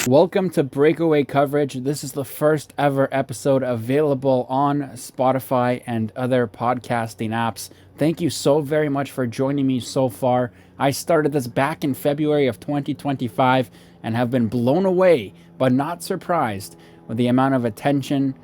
Welcome to Breakaway Coverage. This is the first ever episode available on Spotify and other podcasting apps. Thank you so very much for joining me so far. I started this back in February of 2025 and have been blown away, but not surprised, with the amount of attention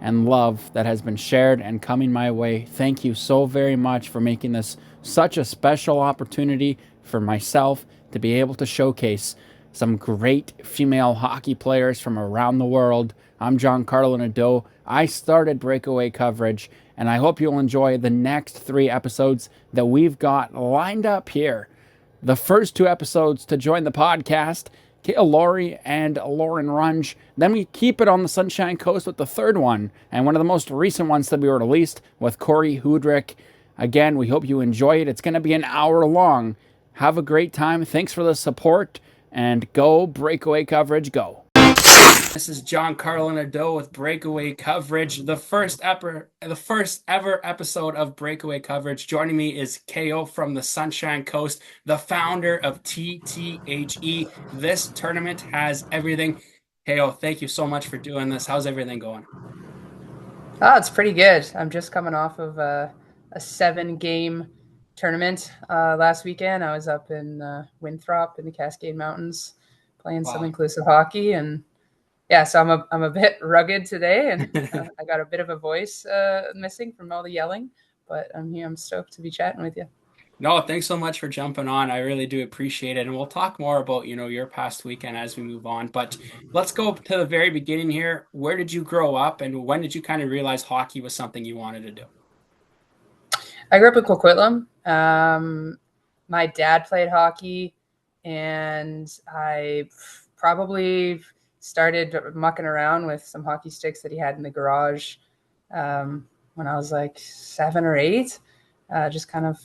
and love that has been shared and coming my way. Thank you so very much for making this such a special opportunity for myself to be able to showcase some great female hockey players from around the world. I'm Giancarlo Nadeau. I started Breakaway Coverage, and I hope you'll enjoy the next 3 episodes that we've got lined up here. The first 2 episodes to join the podcast, Kao Lawrie and Lauren Runge. Then we keep it on the Sunshine Coast with the third one, and one of the most recent ones to be released with Kori Hudrick. Again, we hope you enjoy it. It's going to be an hour long. Have a great time. Thanks for the support. And go Breakaway Coverage, go. This is Giancarlo Nadeau with Breakaway Coverage, the first ever episode of Breakaway Coverage. Joining me is Kao from the Sunshine Coast, the founder of TTHE. This tournament has everything. Kao, thank you so much for doing this. How's everything going? Oh, it's pretty good. I'm just coming off of a 7-game tournament last weekend. I was up in Winthrop in the Cascade Mountains playing some inclusive hockey, and yeah, so I'm a bit rugged today, and I got a bit of a voice missing from all the yelling, but I'm here. I'm stoked to be chatting with you. No, thanks so much for jumping on. I really do appreciate it. And we'll talk more about, your past weekend as we move on. But let's go to the very beginning here. Where did you grow up, and when did you kind of realize hockey was something you wanted to do? I grew up in Coquitlam. My dad played hockey, and I probably started mucking around with some hockey sticks that he had in the garage when I was like 7 or 8, just kind of,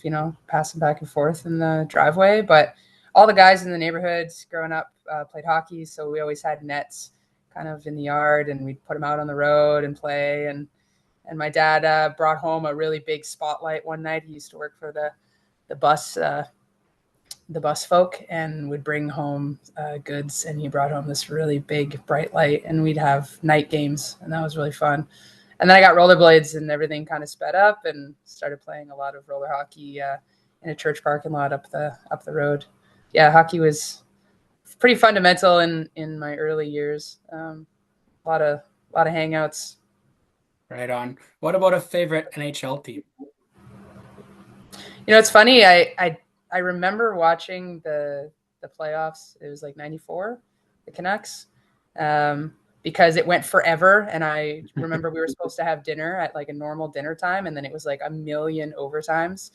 passing back and forth in the driveway. But all the guys in the neighborhood growing up played hockey, so we always had nets kind of in the yard, and we'd put them out on the road and play. And my dad brought home a really big spotlight one night. He used to work for the bus folk, and would bring home goods. And he brought home this really big bright light, and we'd have night games, and that was really fun. And then I got rollerblades, and everything kind of sped up, and started playing a lot of roller hockey in a church parking lot up the road. Yeah, hockey was pretty fundamental in my early years. A lot of hangouts. Right on. What about a favorite NHL team? It's funny. I remember watching the playoffs. It was like 94, the Canucks, because it went forever. And I remember we were supposed to have dinner at like a normal dinner time, and then it was like a million overtimes.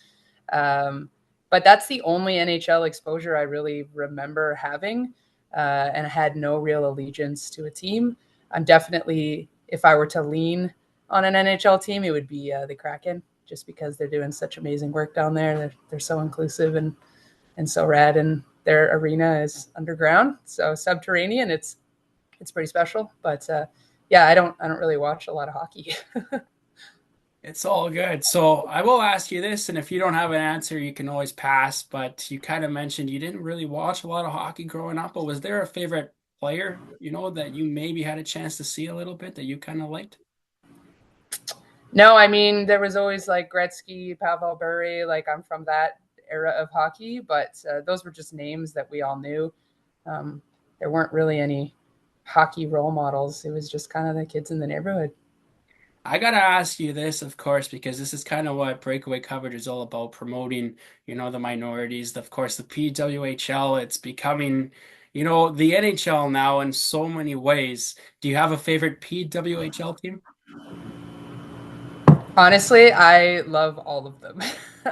But that's the only NHL exposure I really remember having, and I had no real allegiance to a team. I'm definitely, if I were to lean on an NHL team, it would be the Kraken, just because they're doing such amazing work down there. They're so inclusive and so rad, and their arena is underground, so subterranean. It's pretty special. But yeah, I don't really watch a lot of hockey. It's all good. So I will ask you this, and if you don't have an answer, you can always pass. But you kind of mentioned you didn't really watch a lot of hockey growing up, but was there a favorite player, that you maybe had a chance to see a little bit that you kind of liked? No, I mean, there was always like Gretzky, Pavel Bure. Like, I'm from that era of hockey, but those were just names that we all knew. There weren't really any hockey role models. It was just kind of the kids in the neighborhood. I gotta ask you this, of course, because this is kind of what Breakaway Coverage is all about, promoting, the minorities. Of course, the PWHL, it's becoming, the NHL now in so many ways. Do you have a favorite PWHL team? Honestly, I love all of them.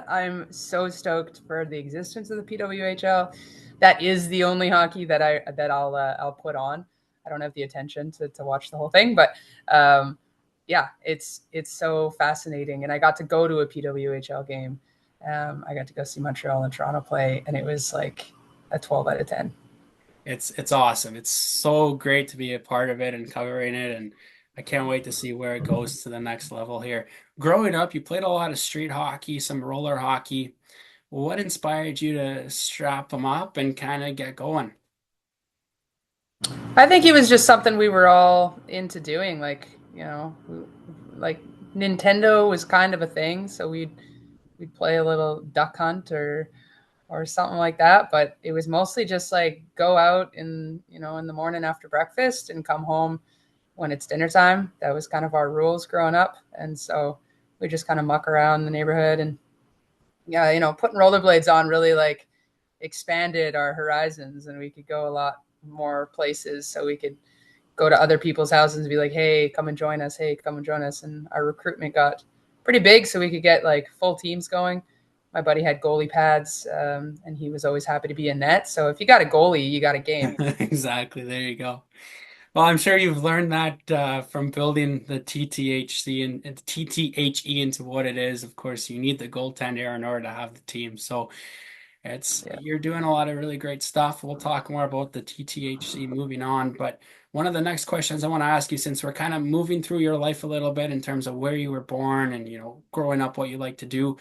I'm so stoked for the existence of the PWHL. That is the only hockey that I'll put on. I don't have the attention to watch the whole thing, but yeah, it's so fascinating. And I got to go to a PWHL game. I got to go see Montreal and Toronto play, and it was like a 12 out of 10. It's awesome. It's so great to be a part of it and covering it, and I can't wait to see where it goes to the next level here. Growing up, you played a lot of street hockey, some roller hockey. What inspired you to strap them up and kind of get going? I think it was just something we were all into doing. Like, like Nintendo was kind of a thing, so we'd play a little duck hunt or something like that. But it was mostly just like go out in the morning after breakfast and come home when it's dinner time. That was kind of our rules growing up, and so we just kind of muck around the neighborhood. And yeah, putting rollerblades on really like expanded our horizons, and we could go a lot more places. So we could go to other people's houses and be like, hey, come and join us. Hey, come and join us. And our recruitment got pretty big, so we could get like full teams going. My buddy had goalie pads, and he was always happy to be in net. So if you got a goalie, you got a game. Exactly. There you go. Well, I'm sure you've learned that from building the TTHC and TTHE into what it is. Of course, you need the goaltender in order to have the team. So Yeah. you're doing a lot of really great stuff. We'll talk more about the TTHC moving on, but one of the next questions I want to ask you, since we're kind of moving through your life a little bit in terms of where you were born and growing up, what you like to do.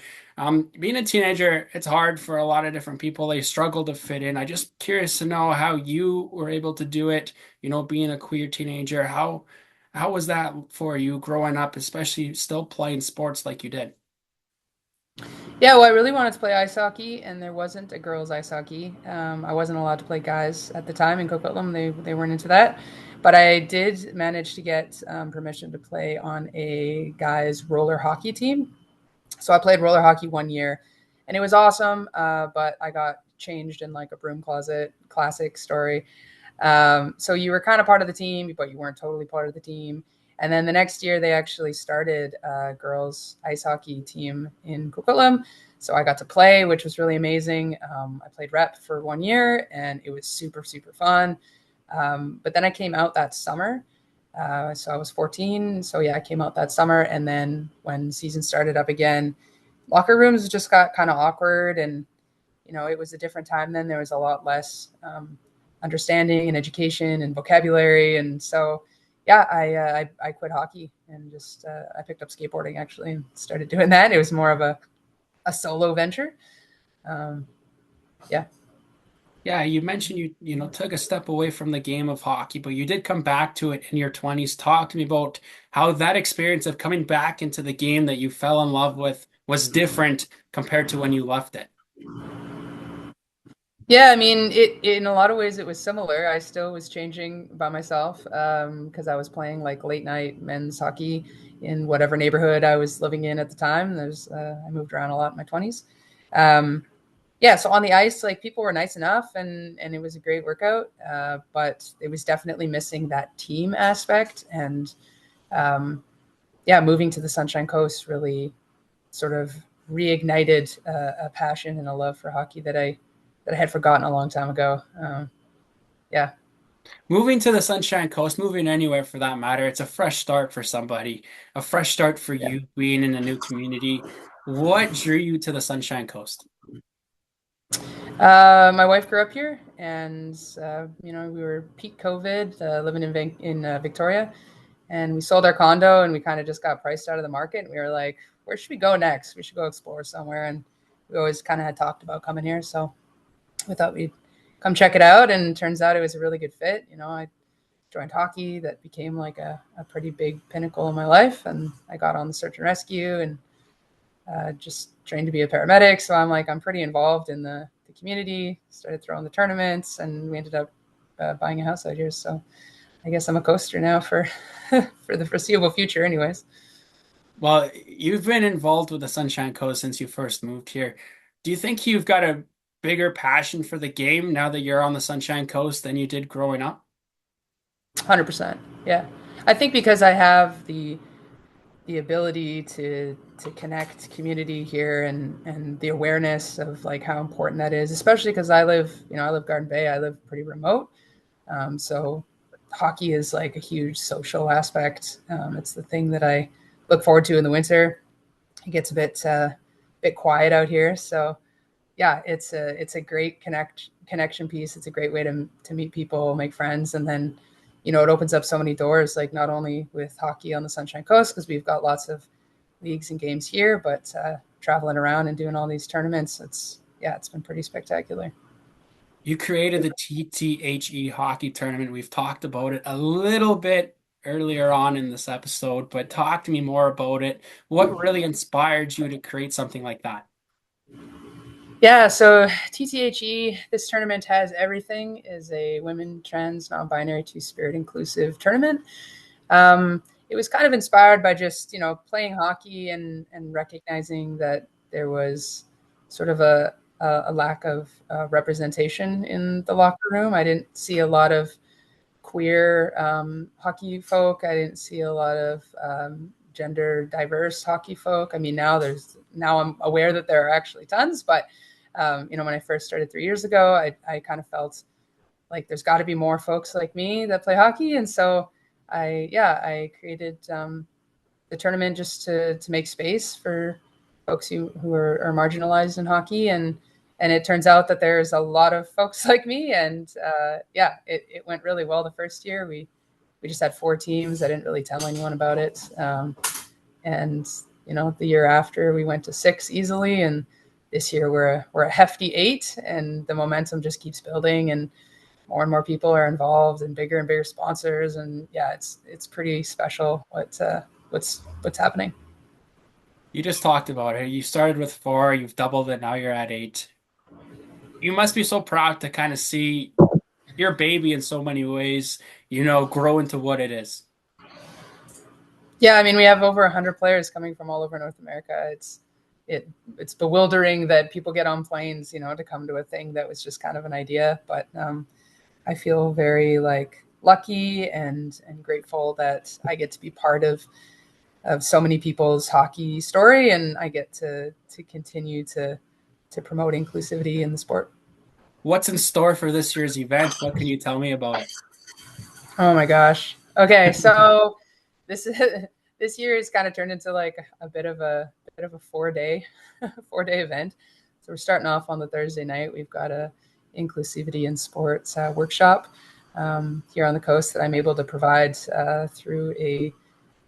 Being a teenager, it's hard for a lot of different people. They struggle to fit in. I just curious to know how you were able to do it. Being a queer teenager, how was that for you growing up, especially still playing sports like you did? Yeah, well, I really wanted to play ice hockey, and there wasn't a girls' ice hockey. I wasn't allowed to play guys at the time in Coquitlam. They weren't into that. But I did manage to get permission to play on a guys' roller hockey team. So I played roller hockey 1 year, and it was awesome. But I got changed in like a broom closet, classic story. So you were kind of part of the team, but you weren't totally part of the team. And then the next year, they actually started a girls ice hockey team in Coquitlam. So I got to play, which was really amazing. I played rep for 1 year, and it was super, super fun. But then I came out that summer. So I was 14. So yeah, I came out that summer. And then when season started up again, locker rooms just got kind of awkward. And, it was a different time then. There was a lot less understanding and education and vocabulary. And so, yeah, I quit hockey and just I picked up skateboarding actually and started doing that. It was more of a solo venture. Um, yeah. Yeah, you mentioned you took a step away from the game of hockey, but you did come back to it in your 20s. Talk to me about how that experience of coming back into the game that you fell in love with was different compared to when you left it. Yeah, I mean, it in a lot of ways it was similar. I still was changing by myself because I was playing like late night men's hockey in whatever neighborhood I was living in at the time. I moved around a lot in my 20s. Um, yeah, so on the ice, like people were nice enough, and it was a great workout, but it was definitely missing that team aspect. And um, yeah, moving to the Sunshine Coast really sort of reignited a passion and a love for hockey that I had forgotten a long time ago. Yeah. Moving to the Sunshine Coast, moving anywhere for that matter, it's a fresh start for somebody, a fresh start for Yeah. you being in a new community. What drew you to the Sunshine Coast? My wife grew up here, and we were peak COVID, living in Victoria, and we sold our condo, and we kind of just got priced out of the market. And we were like, where should we go next? We should go explore somewhere, and we always kind of had talked about coming here, so we thought we'd come check it out. And turns out it was a really good fit. I joined hockey, that became like a pretty big pinnacle in my life, and I got on the search and rescue and just trained to be a paramedic. So I'm pretty involved in the community, started throwing the tournaments, and we ended up buying a house out here. So I guess I'm a coaster now for for the foreseeable future anyways. Well, you've been involved with the Sunshine Coast since you first moved here. Do you think you've got a bigger passion for the game now that you're on the Sunshine Coast than you did growing up? 100%. Yeah. I think because I have the ability to connect community here, and the awareness of like how important that is, especially because I live Garden Bay. I live pretty remote. So hockey is like a huge social aspect. It's the thing that I look forward to in the winter. It gets a bit quiet out here. So yeah, it's a great connection piece. It's a great way to meet people, make friends, and then it opens up so many doors. Like not only with hockey on the Sunshine Coast because we've got lots of leagues and games here, but traveling around and doing all these tournaments. It's been pretty spectacular. You created the TTHE hockey tournament. We've talked about it a little bit earlier on in this episode, but talk to me more about it. What really inspired you to create something like that? Yeah, so TTHE, this tournament has everything, is a women, trans, non-binary, two-spirit inclusive tournament. It was kind of inspired by just, playing hockey and recognizing that there was sort of a lack of representation in the locker room. I didn't see a lot of queer hockey folk. I didn't see a lot of gender diverse hockey folk. I mean, now I'm aware that there are actually tons, but when I first started 3 years ago, I kind of felt like there's got to be more folks like me that play hockey, and so I created the tournament just to make space for folks who are marginalized in hockey, and it turns out that there's a lot of folks like me, and it went really well the first year. We just had 4 teams. I didn't really tell anyone about it, and the year after we went to 6 easily, and this year we're a hefty 8, and the momentum just keeps building, and more people are involved, and bigger sponsors, and yeah, it's pretty special what's happening. You just talked about it. You started with 4, you've doubled it, now you're at 8. You must be so proud to kind of see your baby in so many ways, grow into what it is. Yeah, I mean, we have over 100 players coming from all over North America. It's bewildering that people get on planes, to come to a thing that was just kind of an idea. But I feel very lucky and grateful that I get to be part of so many people's hockey story, and I get to continue to promote inclusivity in the sport. What's in store for this year's event? What can you tell me about it? Oh my gosh. Okay, so this is this year has kind of turned into like a bit of a 4 day 4 day event. So we're starting off on the Thursday night. We've got a inclusivity in sports workshop here on the coast that I'm able to provide through a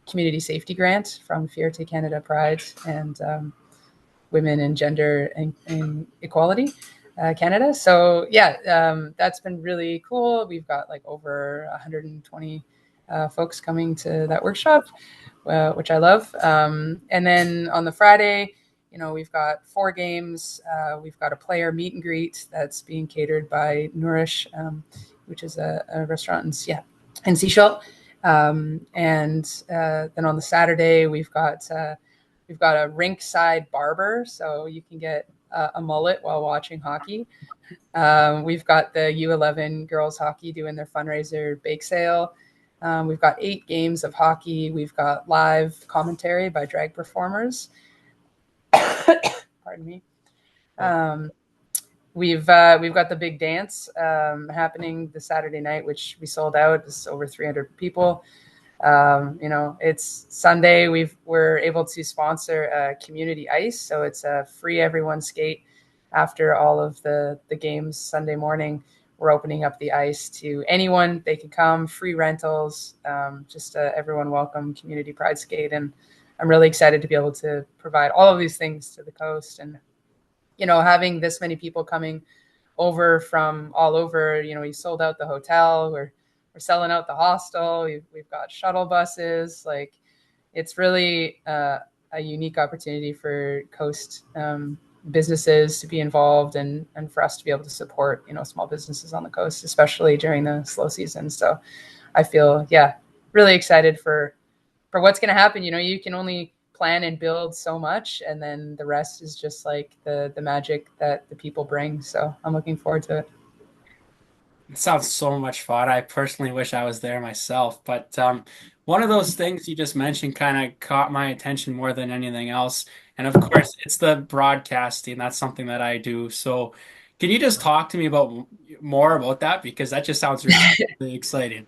community safety grant from Fierté Canada Pride and Women and Gender and Equality Canada. So yeah, that's been really cool. We've got like over 120 folks coming to that workshop, which I love. And then on the Friday, we've got 4 games. We've got a player meet and greet that's being catered by Nourish, which is a restaurant in Seashell. And then on the Saturday, we've got a rink side barber, so you can get a mullet while watching hockey. We've got the U11 girls hockey doing their fundraiser bake sale. We've got 8 games of hockey. We've got live commentary by drag performers. Pardon me. We've got the big dance happening this Saturday night, which we sold out. It's over 300 people. It's Sunday. We're able to sponsor community ice, so it's a free everyone skate after all of the games Sunday morning. We're opening up the ice to anyone. They can come, free rentals, just everyone welcome community pride skate. And I'm really excited to be able to provide all of these things to the coast. And, having this many people coming over from all over, we sold out the hotel. We're selling out the hostel. We've got shuttle buses. Like, it's really a unique opportunity for coast businesses to be involved and for us to be able to support, small businesses on the coast, especially during the slow season. So I feel, really excited for what's going to happen. You can only plan and build so much, and then the rest is just like the magic that the people bring. So I'm looking forward to it. It sounds so much fun. I personally wish I was there myself, but one of those things you just mentioned kind of caught my attention more than anything else. And of course, it's the broadcasting. That's something that I do. So, can you just talk to me about more about that, because that just sounds really, really exciting.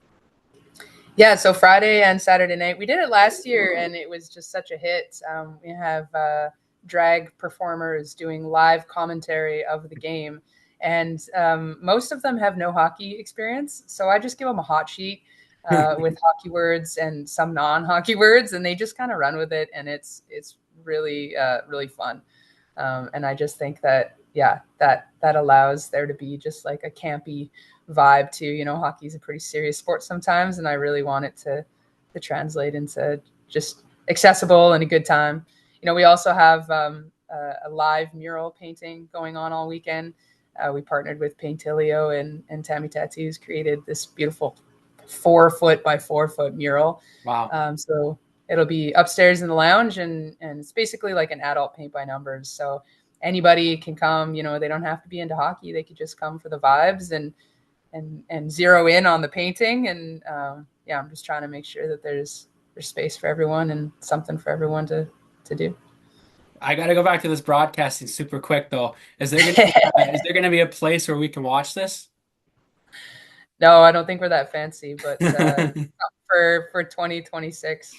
Yeah, so Friday and Saturday night, we did it last year, and it was just such a hit. We have drag performers doing live commentary of the game, and most of them have no hockey experience. So I just give them a hot sheet with hockey words and some non-hockey words, and they just kind of run with it, and it's really really fun. And I just think that yeah, that allows there to be just like a campy vibe too. You know, hockey is a pretty serious sport sometimes, and I really want it to translate into just accessible and a good time. You know, we also have a live mural painting going on all weekend. We partnered with Paintilio and Tammy Tattoos, created this beautiful 4 foot by 4 foot mural. Wow. So it'll be upstairs in the lounge, and it's basically like an adult paint by numbers. So anybody can come. You know, they don't have to be into hockey. They could just come for the vibes and zero in on the painting. And yeah, I'm just trying to make sure that there's space for everyone and something for everyone to do. I got to go back to this broadcasting super quick though. Is there gonna be a place where we can watch this? No, I don't think we're that fancy, but for 2026.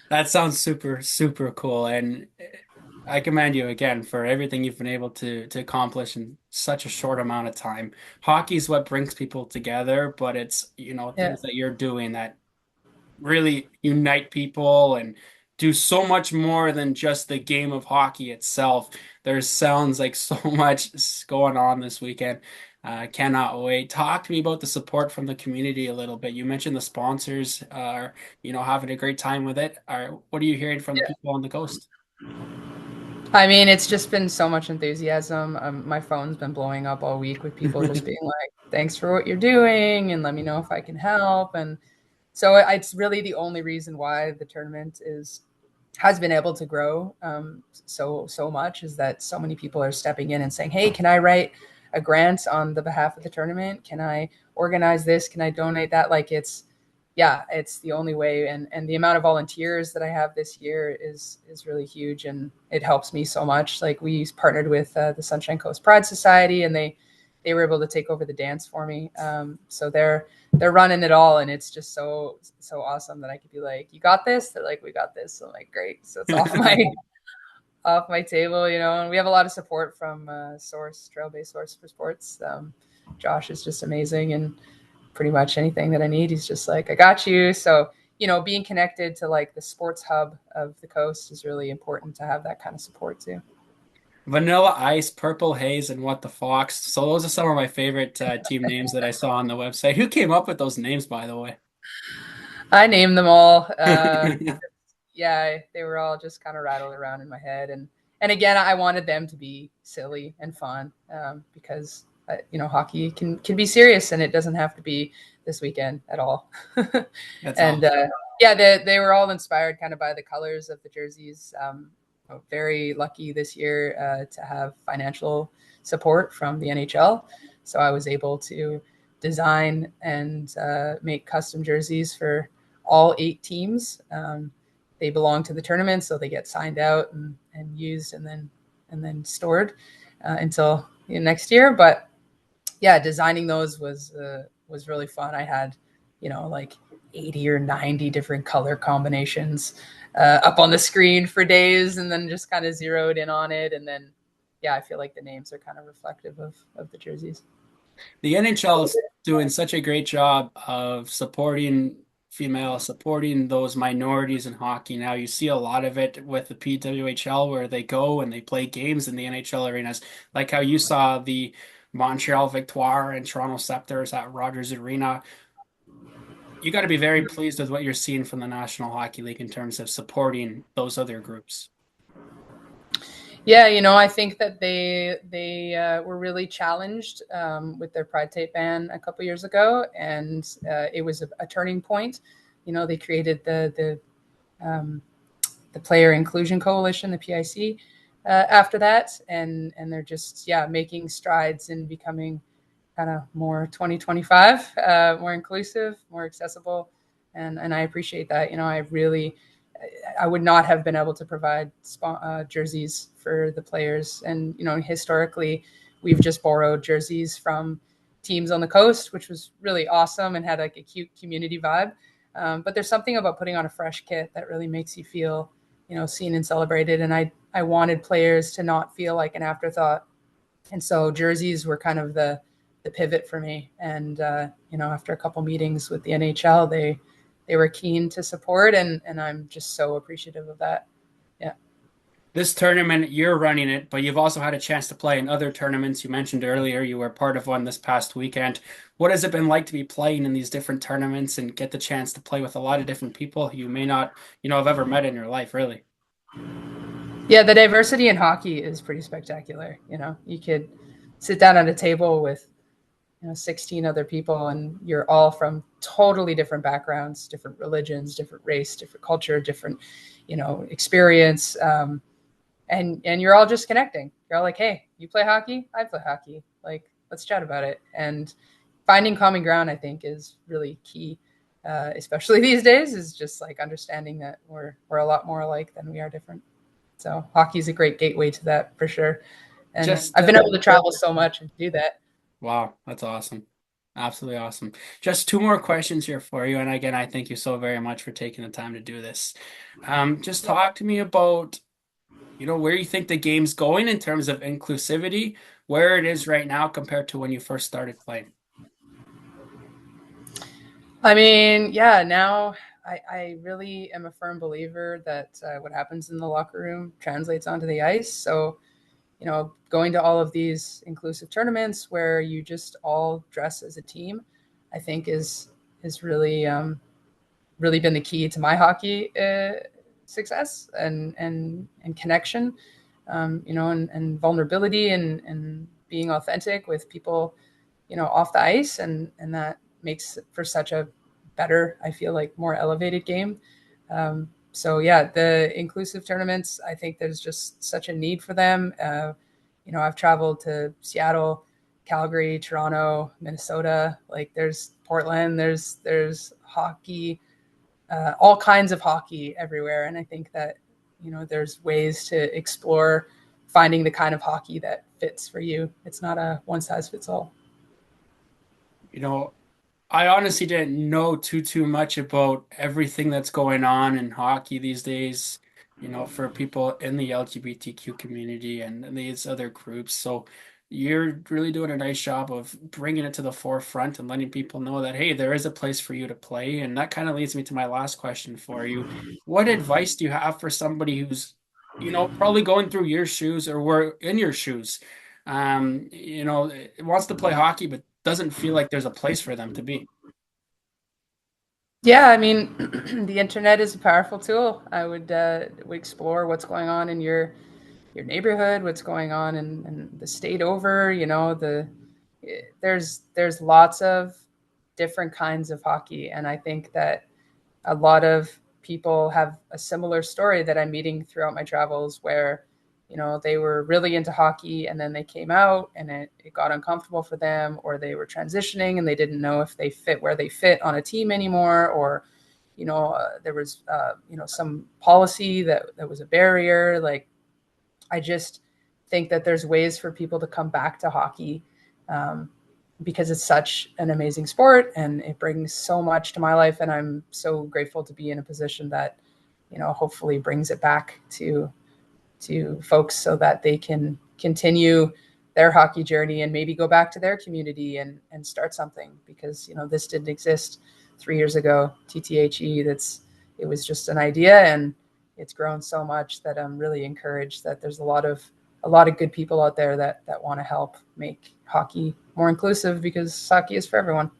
That sounds super, super cool. And I commend you again for everything you've been able to accomplish in such a short amount of time. Hockey is what brings people together, but it's, Yeah. things that you're doing that really unite people and do so much more than just the game of hockey itself. There sounds like so much going on this weekend. Cannot wait. Talk to me about the support from the community a little bit. You mentioned the sponsors are, having a great time with it. What are you hearing from the people on the coast? I mean, it's just been so much enthusiasm. My phone's been blowing up all week with people just being like, "Thanks for what you're doing, and let me know if I can help." And so it's really the only reason why the tournament has been able to grow so much, is that so many people are stepping in and saying, "Hey, can I write a grant on the behalf of the tournament? Can I organize this? Can I donate that?" Like it's the only way. And the amount of volunteers that I have this year is really huge, and it helps me so much. Like we partnered with the Sunshine Coast Pride Society, and they were able to take over the dance for me. So they're running it all, and it's just so awesome that I could be like, "You got this." They're like, "We got this." So I'm like, great. So it's off my table, you know. And we have a lot of support from Source, Trail-Based Source for Sports. Josh is just amazing, and pretty much anything that I need, he's just like, "I got you." So, you know, being connected to like the sports hub of the coast is really important to have that kind of support too. Vanilla Ice, Purple Haze, and What the Fox. So those are some of my favorite team names that I saw on the website. Who came up with those names, by the way? I named them all. Yeah, they were all just kind of rattled around in my head. And again, I wanted them to be silly and fun, because you know, hockey can be serious, and it doesn't have to be this weekend at all. That's And awesome. yeah, they were all inspired kind of by the colors of the jerseys. Very lucky this year to have financial support from the NHL, so I was able to design and make custom jerseys for all 8 teams. They belong to the tournament, so they get signed out and used, and then stored until next year. But yeah, designing those was really fun. I had, you know, like 80 or 90 different color combinations up on the screen for days, and then just kind of zeroed in on it. And then, yeah, I feel like the names are kind of reflective of the jerseys. The NHL is doing such a great job of supporting those minorities in hockey now. You see a lot of it with the PWHL where they go and they play games in the NHL arenas, like how you saw the Montreal Victoire and Toronto Scepters at Rogers Arena. You got to be very pleased with what you're seeing from the National Hockey League in terms of supporting those other groups. Yeah, you know, I think that they were really challenged with their Pride Tape ban a couple years ago, and it was a turning point. You know, they created the Player Inclusion Coalition, the PIC, after that, and they're just making strides in becoming kind of more 2025, more inclusive, more accessible, and I appreciate that. You know, I would not have been able to provide jerseys for the players. And, you know, historically, we've just borrowed jerseys from teams on the coast, which was really awesome and had like a cute community vibe. But there's something about putting on a fresh kit that really makes you feel, you know, seen and celebrated. And I wanted players to not feel like an afterthought. And so jerseys were kind of the pivot for me. And, you know, after a couple meetings with the NHL, they were keen to support, and I'm just so appreciative of that. Yeah. this tournament, you're running it, but you've also had a chance to play in other tournaments. You mentioned earlier you were part of one this past weekend. What has it been like to be playing in these different tournaments and get the chance to play with a lot of different people you may not, have ever met in your life, really? Yeah, the diversity in hockey is pretty spectacular. You could sit down at a table with 16 other people, and you're all from totally different backgrounds, different religions, different race, different culture, different experience, and you're all just connecting. You're all like, hey, you play hockey, I play hockey, like, let's chat about it. And finding common ground, I think, is really key, especially these days, is just like understanding that we're a lot more alike than we are different. So hockey is a great gateway to that, for sure. And Just I've been able to travel so much and do that. Wow, that's awesome. Absolutely awesome. Just two more questions here for you. And again, I thank you so very much for taking the time to do this. Just talk to me about, where you think the game's going in terms of inclusivity, where it is right now compared to when you first started playing. I mean, yeah, now I really am a firm believer that what happens in the locker room translates onto the ice. So, going to all of these inclusive tournaments where you just all dress as a team, I think is really really been the key to my hockey success and connection, and vulnerability and being authentic with people, off the ice, and that makes for such a better, I feel like, more elevated game. So yeah, the inclusive tournaments, I think there's just such a need for them. I've traveled to Seattle, Calgary, Toronto, Minnesota. Like, there's Portland. There's hockey, all kinds of hockey everywhere, and I think that there's ways to explore finding the kind of hockey that fits for you. It's not a one size fits all. You know, I honestly didn't know too much about everything that's going on in hockey these days, for people in the LGBTQ community and these other groups. So you're really doing a nice job of bringing it to the forefront and letting people know that, hey, there is a place for you to play. And that kind of leads me to my last question for you. What advice do you have for somebody who's, probably going through your shoes or were in your shoes? Wants to play hockey, but doesn't feel like there's a place for them to be. Yeah, I mean, the internet is a powerful tool. I would explore what's going on in your neighborhood, what's going on in the state over. There's lots of different kinds of hockey, and I think that a lot of people have a similar story that I'm meeting throughout my travels, where they were really into hockey, and then they came out and it got uncomfortable for them, or they were transitioning and they didn't know if they fit where they fit on a team anymore, or there was some policy that was a barrier. Like, I just think that there's ways for people to come back to hockey, because it's such an amazing sport and it brings so much to my life. And I'm so grateful to be in a position that, hopefully brings it back to folks so that they can continue their hockey journey and maybe go back to their community and start something, because, this didn't exist 3 years ago. TTHE, it was just an idea, and it's grown so much that I'm really encouraged that there's a lot of good people out there that want to help make hockey more inclusive, because hockey is for everyone.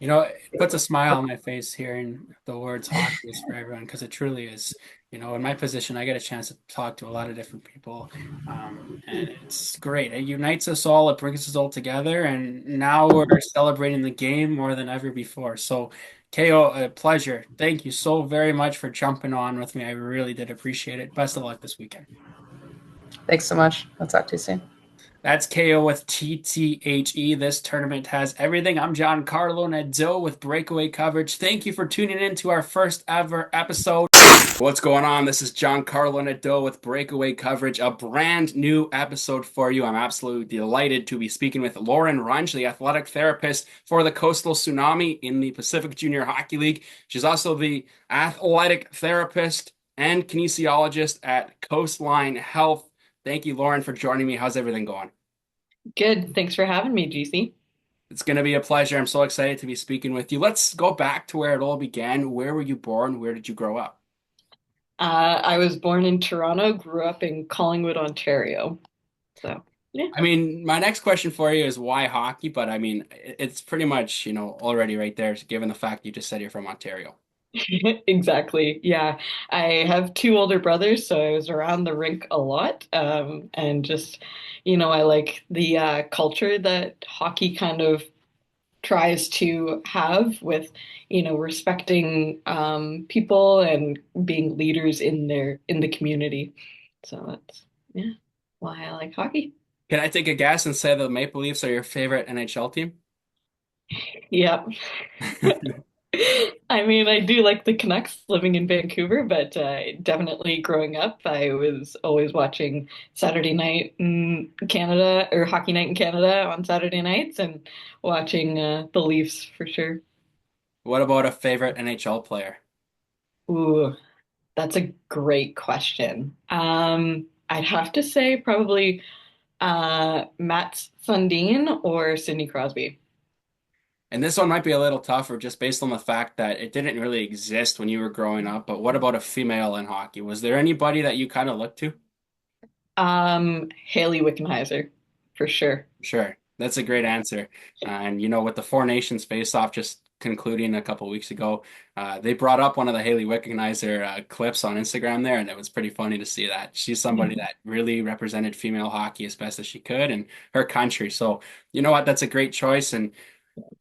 It puts a smile on my face hearing the words hockey is for everyone because it truly is. In my position, I get a chance to talk to a lot of different people, and it's great. It unites us all, it brings us all together, and now we're celebrating the game more than ever before. So, Kao, a pleasure. Thank you so very much for jumping on with me. I really did appreciate it. Best of luck this weekend. Thanks so much. I'll talk to you soon. That's KO with TTHE. This tournament has everything. I'm Giancarlo Nadeau with Breakaway Coverage. Thank you for tuning in to our first ever episode. What's going on? This is Giancarlo Nadeau with Breakaway Coverage, a brand new episode for you. I'm absolutely delighted to be speaking with Lauren Runge, the athletic therapist for the Coastal Tsunami in the Pacific Junior Hockey League. She's also the athletic therapist and kinesiologist at Coastline Health. Thank you, Lauren, for joining me. How's everything going? Good. Thanks for having me, GC. It's going to be a pleasure. I'm so excited to be speaking with you. Let's go back to where it all began. Where were you born? Where did you grow up? I was born in Toronto, grew up in Collingwood, Ontario. So, yeah. I mean, my next question for you is why hockey? But I mean, it's pretty much, already right there, given the fact you just said you're from Ontario. Exactly. Yeah. I have two older brothers, so I was around the rink a lot. And just, I like the culture that hockey kind of tries to have with, respecting people and being leaders in the community. So that's yeah, why I like hockey. Can I take a guess and say the Maple Leafs are your favorite NHL team? Yep. I mean, I do like the Canucks living in Vancouver, but definitely growing up, I was always watching Saturday night in Canada or hockey night in Canada on Saturday nights and watching the Leafs for sure. What about a favorite NHL player? Ooh, that's a great question. I'd have to say probably Matt Sundin or Sidney Crosby. And this one might be a little tougher just based on the fact that it didn't really exist when you were growing up. But what about a female in hockey? Was there anybody that you kind of looked to? Haley Wickenheiser, for sure. Sure. That's a great answer. And with the Four Nations face-off just concluding a couple weeks ago, they brought up one of the Haley Wickenheiser clips on Instagram there, and it was pretty funny to see that. She's somebody that really represented female hockey as best as she could and her country. So, you know what? That's a great choice. And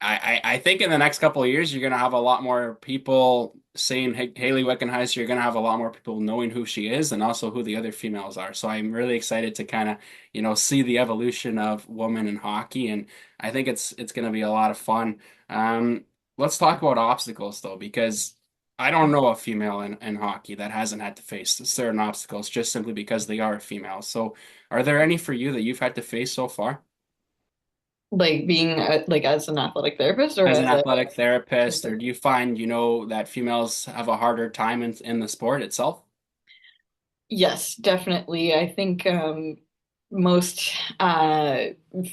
I think in the next couple of years, you're going to have a lot more people saying Haley Wickenheiser. You're going to have a lot more people knowing who she is and also who the other females are. So I'm really excited to kind of, see the evolution of women in hockey. And I think it's going to be a lot of fun. Let's talk about obstacles though, because I don't know a female in hockey that hasn't had to face certain obstacles just simply because they are a female. So are there any for you that you've had to face so far? Like being like as an athletic therapist or As an as a athletic therapist, or do you find, that females have a harder time in the sport itself? yes, definitely. I think most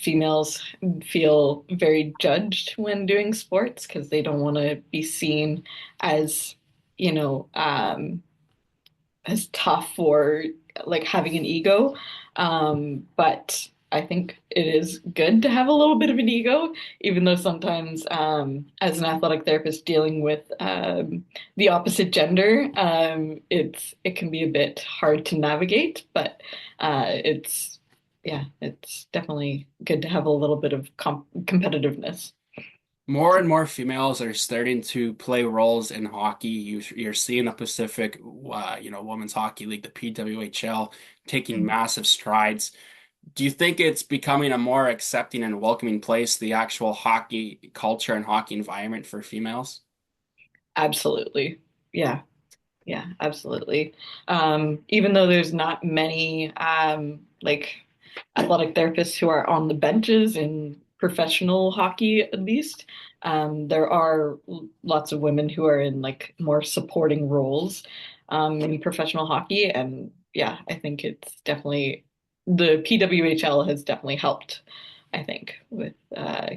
females feel very judged when doing sports because they don't want to be seen as, you know, as tough or like having an ego. But I think it is good to have a little bit of an ego, even though sometimes, as an athletic therapist dealing with the opposite gender, it can be a bit hard to navigate. But it's yeah, it's definitely good to have a little bit of competitiveness. More and more females are starting to play roles in hockey. You're seeing the Pacific, Women's Hockey League, the PWHL, taking massive strides. Do you think it's becoming a more accepting and welcoming place, the actual hockey culture and hockey environment for females? Absolutely. Yeah. Yeah, absolutely. Even though there's not many like athletic therapists who are on the benches in professional hockey, at least, there are lots of women who are in like more supporting roles in professional hockey. And yeah, I think it's definitely the PWHL has definitely helped, I think, with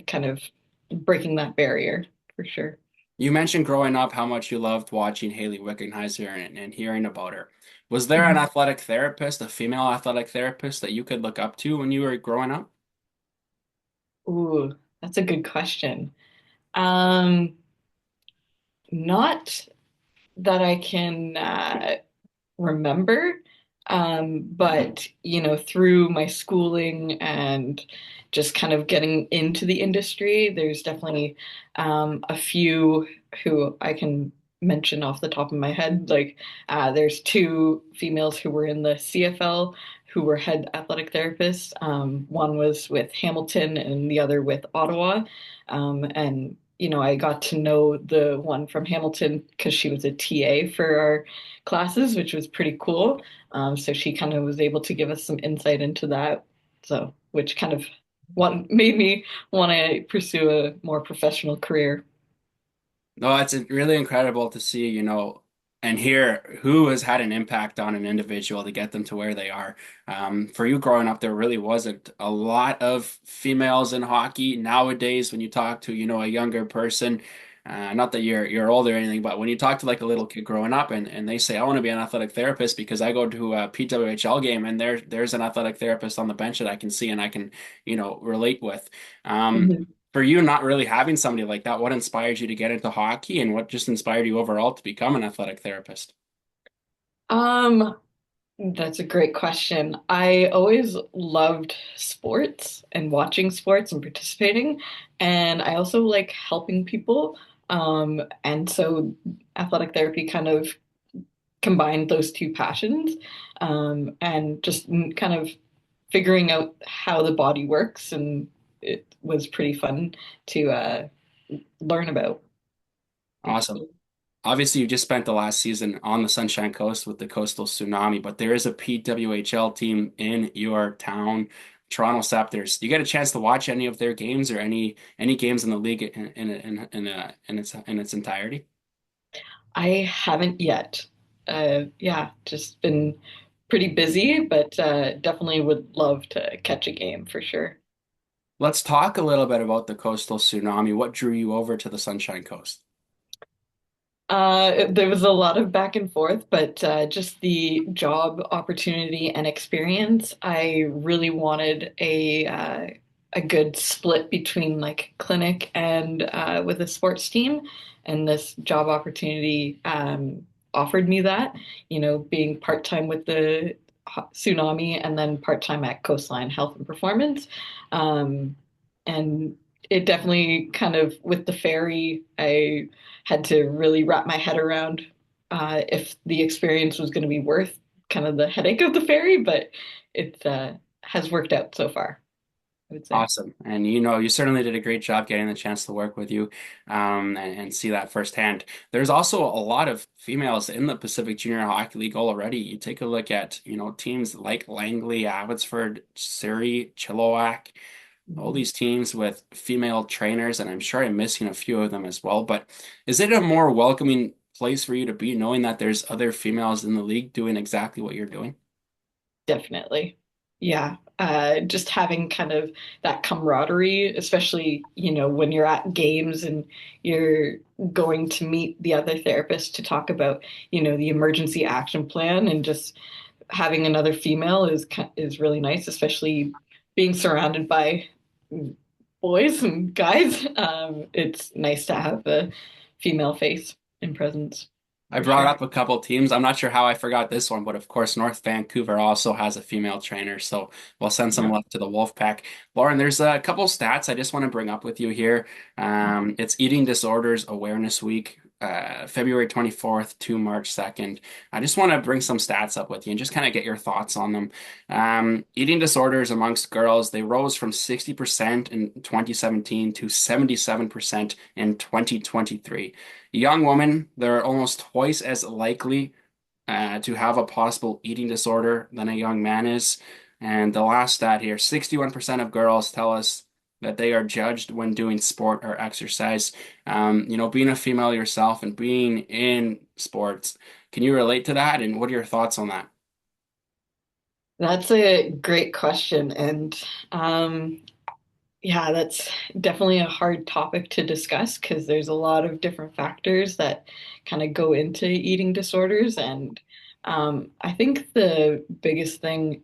kind of breaking that barrier for sure. You mentioned growing up how much you loved watching Haley Wickenheiser and hearing about her. Was there an Mhm. athletic therapist, a female athletic therapist that you could look up to when you were growing up? Ooh, that's a good question. Um, Not that I can remember, but through my schooling and just kind of getting into the industry, there's definitely a few who I can mention off the top of my head. Like, there's two females who were in the CFL who were head athletic therapists. One was with Hamilton and the other with Ottawa. And I got to know the one from Hamilton because she was a TA for our classes, which was pretty cool. So she kind of was able to give us some insight into that. So, which kind of one made me want to pursue a more professional career. No, it's really incredible to see, and hear who has had an impact on an individual to get them to where they are. For you growing up, there really wasn't a lot of females in hockey. Nowadays, when you talk to, a younger person, Not that you're old or anything, but when you talk to like a little kid growing up and they say, I want to be an athletic therapist because I go to a PWHL game and there's an athletic therapist on the bench that I can see and I can, relate with. Um, Mhm. for you not really having somebody like that, what inspired you to get into hockey and what just inspired you overall to become an athletic therapist? Um, that's a great question. I always loved sports and watching sports and participating, and I also like helping people. And so athletic therapy kind of combined those two passions, and just kind of figuring out how the body works, and it was pretty fun to learn about. Awesome. Obviously, you just spent the last season on the Sunshine Coast with the Coastal Tsunami, but there is a PWHL team in your town, Toronto Scepters. Do you get a chance to watch any of their games or any games in the league in its entirety? I haven't yet. Yeah, just been pretty busy, but definitely would love to catch a game for sure. Let's talk a little bit about the Coastal Tsunami. What drew you over to the Sunshine Coast? There was a lot of back and forth, but just the job opportunity and experience. I really wanted a good split between like clinic and with a sports team, and this job opportunity offered me that. Being part-time with the Tsunami and then part-time at Coastline Health and Performance. Um, and it definitely kind of with the ferry, I had to really wrap my head around if the experience was going to be worth kind of the headache of the ferry, but it has worked out so far, I would say. Awesome. And you certainly did a great job getting the chance to work with you and see that firsthand. There's also a lot of females in the Pacific Junior Hockey League already. You take a look at, teams like Langley, Abbotsford, Surrey, Chilliwack, all Mhm. these teams with female trainers, and I'm sure I'm missing a few of them as well. But is it a more welcoming place for you to be knowing that there's other females in the league doing exactly what you're doing? Definitely. Yeah. Just having kind of that camaraderie, especially, when you're at games and you're going to meet the other therapist to talk about, the emergency action plan, and just having another female is really nice, especially being surrounded by boys and guys. It's nice to have a female face and presence I for brought sure. up a couple teams. I'm not sure how I forgot this one, but of course, North Vancouver also has a female trainer, so we'll send some Yeah. love to the Wolfpack. Lauren, there's a couple stats I just want to bring up with you here. It's Eating Disorders Awareness Week, February 24th to March 2nd. I just want to bring some stats up with you and just kind of get your thoughts on them. Eating disorders amongst girls, they rose from 60% in 2017 to 77% in 2023. Young women, they're almost twice as likely to have a possible eating disorder than a young man is. And the last stat here, 61% of girls tell us that they are judged when doing sport or exercise. Being a female yourself and being in sports, can you relate to that? And what are your thoughts on that? That's a great question. And yeah, that's definitely a hard topic to discuss because there's a lot of different factors that kind of go into eating disorders. And I think the biggest thing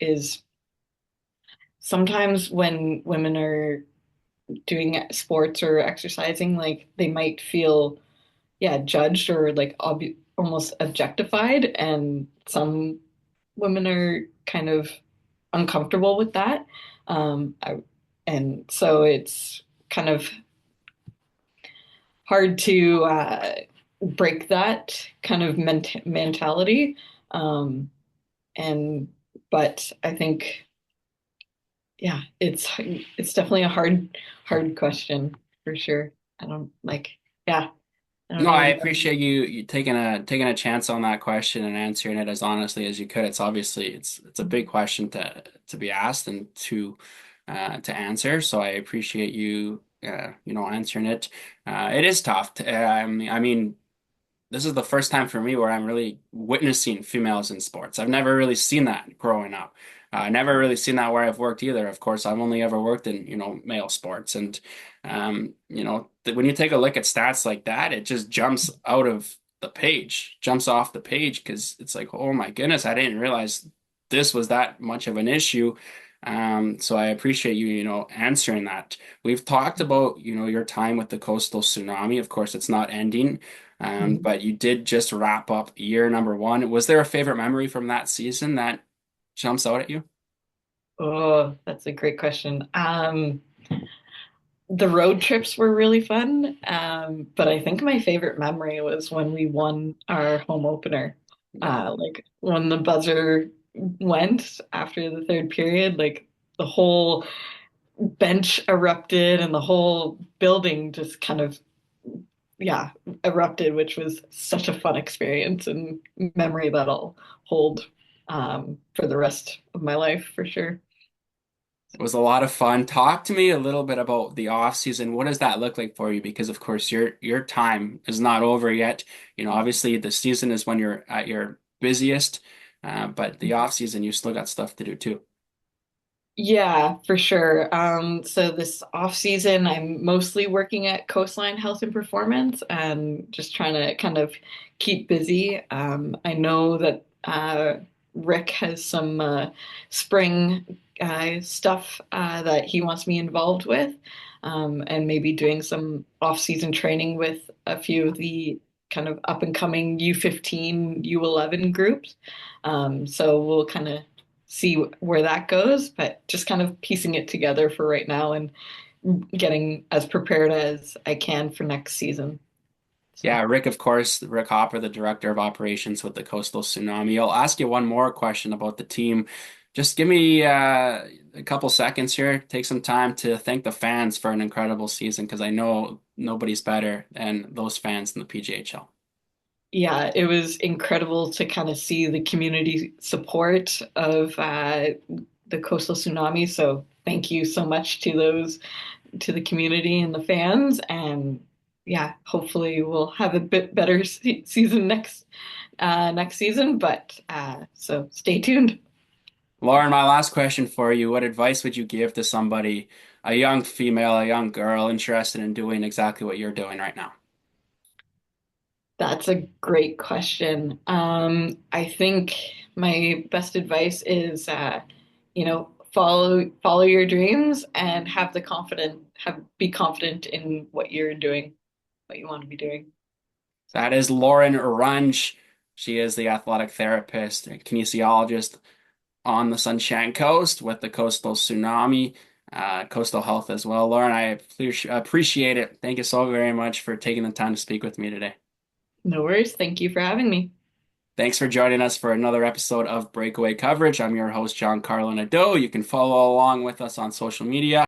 is sometimes when women are doing sports or exercising, like they might feel, yeah, judged or like almost objectified. And some women are kind of uncomfortable with that. And so it's kind of hard to break that kind of mentality. Um, and but I think, yeah, it's definitely a hard question for sure. I don't like, yeah, I don't No, know I what appreciate you taking a chance on that question and answering it as honestly as you could. It's obviously it's a big question to be asked and to answer. So I appreciate you answering it. It is tough. I mean, this is the first time for me where I'm really witnessing females in sports. I've never really seen that growing up. Never really seen that where I've worked either. Of course, I've only ever worked in, male sports. And, when you take a look at stats like that, it just jumps out of the page, jumps off the page because it's like, oh my goodness, I didn't realize this was that much of an issue. So I appreciate you, answering that. We've talked about, your time with the Coastal Tsunami. Of course, it's not ending. But you did just wrap up year number one. Was there a favorite memory from that season that jumps out at you? Oh, that's a great question. The road trips were really fun, but I think my favorite memory was when we won our home opener. Like when the buzzer went after the third period, like the whole bench erupted and the whole building just kind of, yeah, erupted, which was such a fun experience and memory that I'll hold for the rest of my life for sure. It was a lot of fun. Talk to me a little bit about the off season. What does that look like for you? Because of course your time is not over yet. Obviously the season is when you're at your busiest, but the off season you still got stuff to do too. Yeah, for sure. So this off season, I'm mostly working at Coastline Health and Performance and just trying to kind of keep busy. I know that Rick has some spring stuff that he wants me involved with, and maybe doing some off-season training with a few of the kind of up and coming U15, U11 groups. So we'll kind of see where that goes, but just kind of piecing it together for right now and getting as prepared as I can for next season. So, Yeah, Rick, of course, Rick Hopper, the director of operations with the Coastal Tsunami. I'll ask you one more question about the team. Just give me a couple seconds here. Take some time to thank the fans for an incredible season because I know nobody's better than those fans in the PGHL. yeah, it was incredible to kind of see the community support of the Coastal Tsunami. So thank you so much to to the community and the fans. And yeah, hopefully we'll have a bit better season next season. But so stay tuned. Lauren, my last question for you. What advice would you give to somebody, a young female, a young girl interested in doing exactly what you're doing right now? That's a great question. I think my best advice is, follow your dreams and have the confident have be confident in what you're doing, what you want to be doing. That is Lauren Runge. She is the athletic therapist and kinesiologist on the Sunshine Coast with the Coastal Tsunami, Coastal Health as well. Lauren, I appreciate it. Thank you so very much for taking the time to speak with me today. No worries. Thank you for having me. Thanks for joining us for another episode of Breakaway Coverage. I'm your host, Giancarlo Nadeau. You can follow along with us on social media.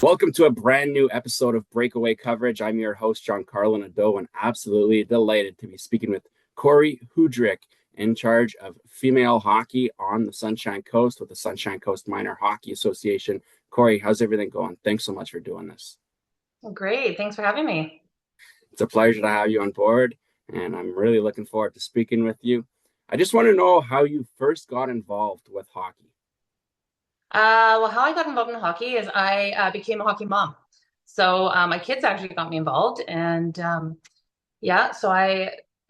Welcome to a brand new episode of Breakaway Coverage. I'm your host, Giancarlo Nadeau, and absolutely delighted to be speaking with Kori Hudrick, in charge of female hockey on the Sunshine Coast with the Sunshine Coast Minor Hockey Association. Kori, how's everything going? Thanks so much for doing this. Great. Thanks for having me. It's a pleasure to have you on board, and I'm really looking forward to speaking with you. I just want to know how you first got involved with hockey. Well, how I got involved in hockey is I became a hockey mom. So my kids actually got me involved. And yeah, so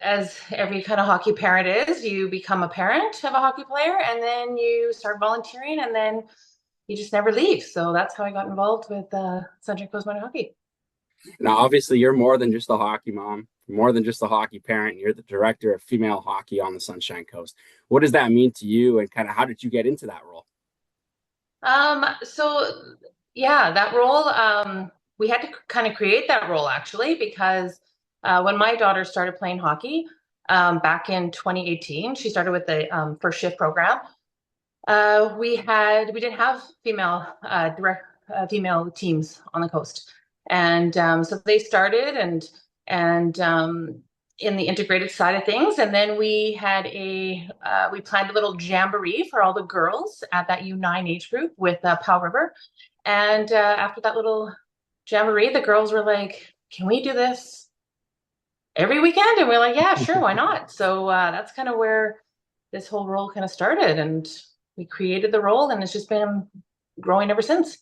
as every kind of hockey parent is, you become a parent of a hockey player and then you start volunteering and then you just never leave. So that's how I got involved with Sunshine Coast Minor Hockey. Now, obviously, you're more than just a hockey mom, more than just a hockey parent. You're the director of female hockey on the Sunshine Coast. What does that mean to you, and kind of how did you get into that role? So yeah, that role, we had to kind of create that role actually, because when my daughter started playing hockey back in 2018, she started with the first shift program. We didn't have female teams on the coast, and so they started and in the integrated side of things, and then we planned a little jamboree for all the girls at that U9 age group with Powell River, and after that little jamboree, the girls were like, "Can we do this every weekend? And we're like, yeah, sure, why not? So that's kind of where this whole role kind of started, and we created the role, and it's just been growing ever since.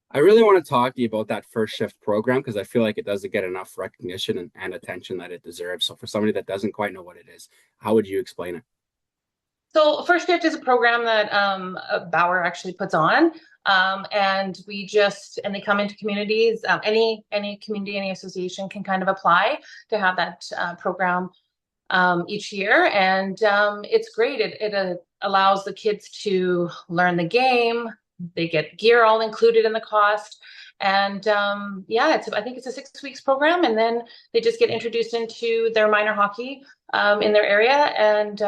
I really want to talk to you about that first shift program because I feel like it doesn't get enough recognition and attention that it deserves. So for somebody that doesn't quite know what it is, how would you explain it? So First Shift is a program that Bauer actually puts on, and they come into communities. Any community, any association can kind of apply to have that program each year, and it's great. It allows the kids to learn the game. They get gear all included in the cost, and I think it's a 6 weeks program, and then they just get introduced into their minor hockey in their area, and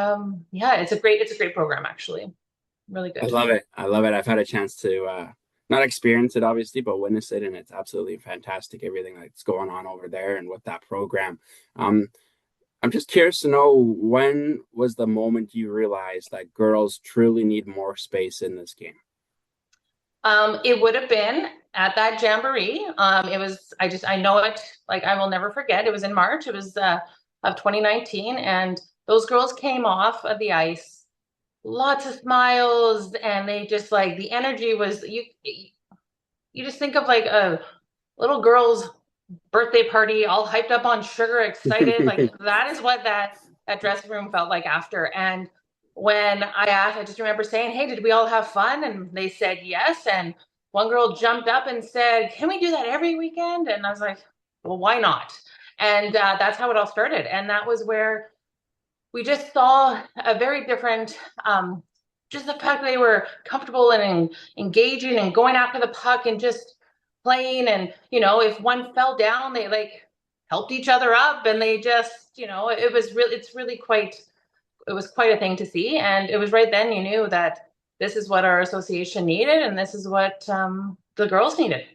it's a great program, actually, really good. I love it. I love it. I've had a chance to not experience it, obviously, but witness it, and it's absolutely fantastic. Everything that's going on over there and with that program. I'm just curious to know, when was the moment you realized that girls truly need more space in this game? It would have been at that jamboree. I know it, like, I will never forget. It was in March. It was of 2019, and those girls came off of the ice, lots of smiles, and they just, like, the energy was, you just think of like a little girl's birthday party, all hyped up on sugar, excited. Like, that is what that dressing room felt like after. And when I asked, I just remember saying, hey, did we all have fun? And they said yes. And one girl jumped up and said, can we do that every weekend? And I was like, well, why not? And that's how it all started. And that was where we just saw a very different, just the fact that they were comfortable and engaging and going after the puck and just playing. And, if one fell down, they, like, helped each other up, and they just, it was quite a thing to see. And it was right then you knew that this is what our association needed, and this is what the girls needed.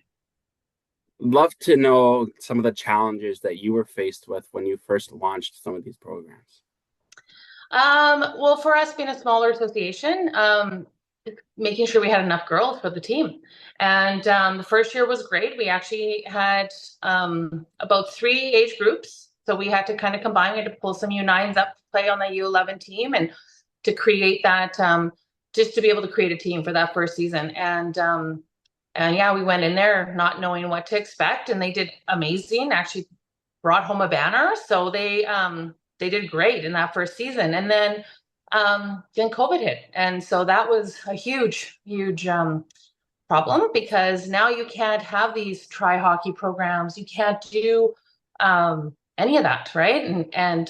Love to know some of the challenges that you were faced with when you first launched some of these programs. Well, for us being a smaller association, making sure we had enough girls for the team. And the first year was great. We actually had about 3 age groups. So we had to kind of combine. We had to pull some U9s up to play on the U11 team, and to create that, just to be able to create a team for that first season. And we went in there not knowing what to expect, and they did amazing. Actually brought home a banner. So they did great in that first season. And then COVID hit. And so that was a huge problem, because now you can't have these tri-hockey programs. You can't do any of that, right? And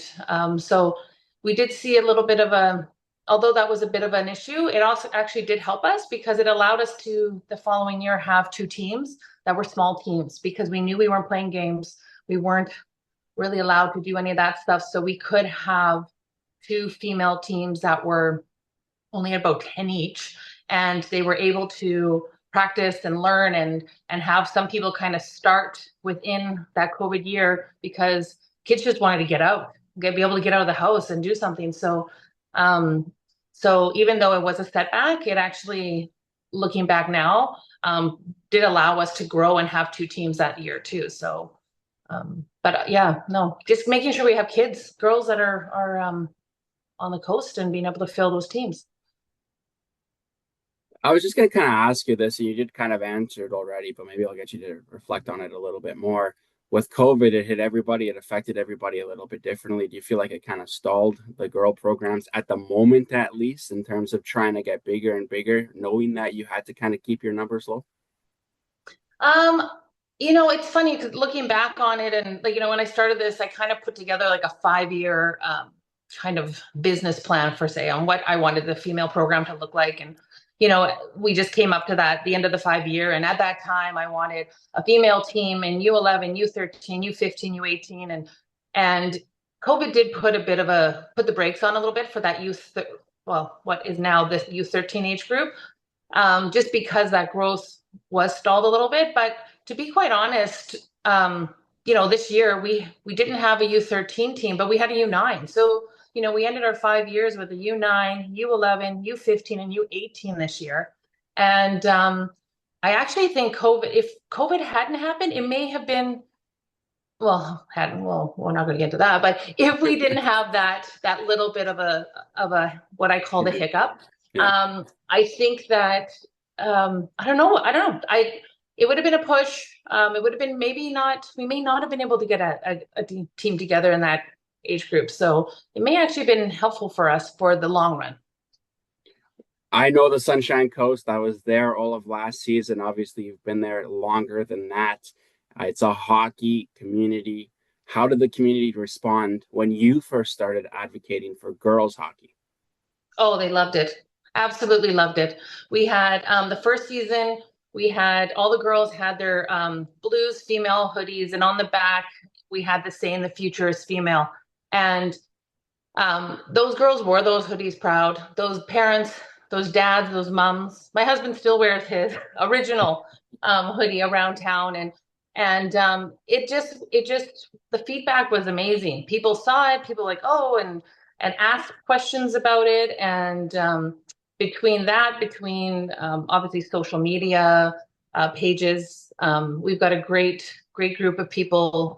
so we did see a little bit of although that was a bit of an issue, it also actually did help us, because it allowed us to, the following year, have 2 teams that were small teams, because we knew we weren't playing games. We weren't really allowed to do any of that stuff. So we could have 2 female teams that were only about 10 each, and they were able to practice and learn and have some people kind of start within that COVID year, because kids just wanted to get out, be able to get out of the house and do something. So even though it was a setback, it actually, looking back now, did allow us to grow and have 2 teams that year too. So just making sure we have girls that are on the coast, and being able to fill those teams. I was just going to kind of ask you this, and you did kind of answer it already, but maybe I'll get you to reflect on it a little bit more. With COVID, it hit everybody. It affected everybody a little bit differently. Do you feel like it kind of stalled the girl programs at the moment, at least, in terms of trying to get bigger and bigger, knowing that you had to kind of keep your numbers low? It's funny, because looking back on it, and, like, when I started this, I kind of put together like a 5-year kind of business plan, for say, on what I wanted the female program to look like. And we just came up to the end of the 5-year, and at that time I wanted a female team in U11, U13, U15, U18, and COVID did put the brakes on a little bit for that what is now this U13 age group, just because that growth was stalled a little bit. But to be quite honest, this year we didn't have a U13 team, but we had a U9. So we ended our 5 years with a U9, U11, U15, and U18 this year. And I actually think if COVID hadn't happened, it may have been we're not going to get into that, but if we didn't have that little bit of a what I call the hiccup, Yeah. I think that I don't know. It would have been a push. It would have been maybe not. We may not have been able to get a team together in that age group. So it may actually have been helpful for us for the long run. I know the Sunshine Coast. I was there all of last season. Obviously, you've been there longer than that. It's a hockey community. How did the community respond when you first started advocating for girls hockey? Oh, they loved it. Absolutely loved it. We had the first season, we had all the girls had their blues female hoodies, and on the back, we had the saying, "The future is female." And those girls wore those hoodies proud. Those parents, those dads, those moms. My husband still wears his original hoodie around town, and it just the feedback was amazing. People saw it. People were like, oh, and asked questions about it. And between obviously social media pages, we've got a great group of people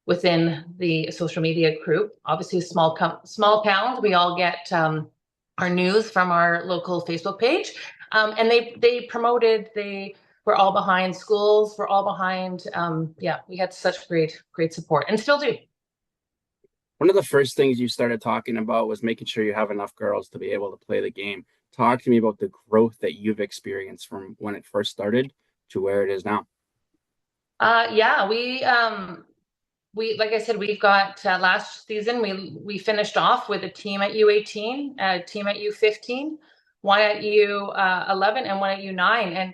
within the social media group. Obviously, small towns, we all get our news from our local Facebook page, and they promoted. They were all behind schools. We're all behind. Yeah, we had such great support, and still do. One of the first things you started talking about was making sure you have enough girls to be able to play the game. Talk to me about the growth that you've experienced from when it first started to where it is now. Yeah, we like I said, we've got last season we finished off with a team at U18, a team at U15, one at U11, and one at U9,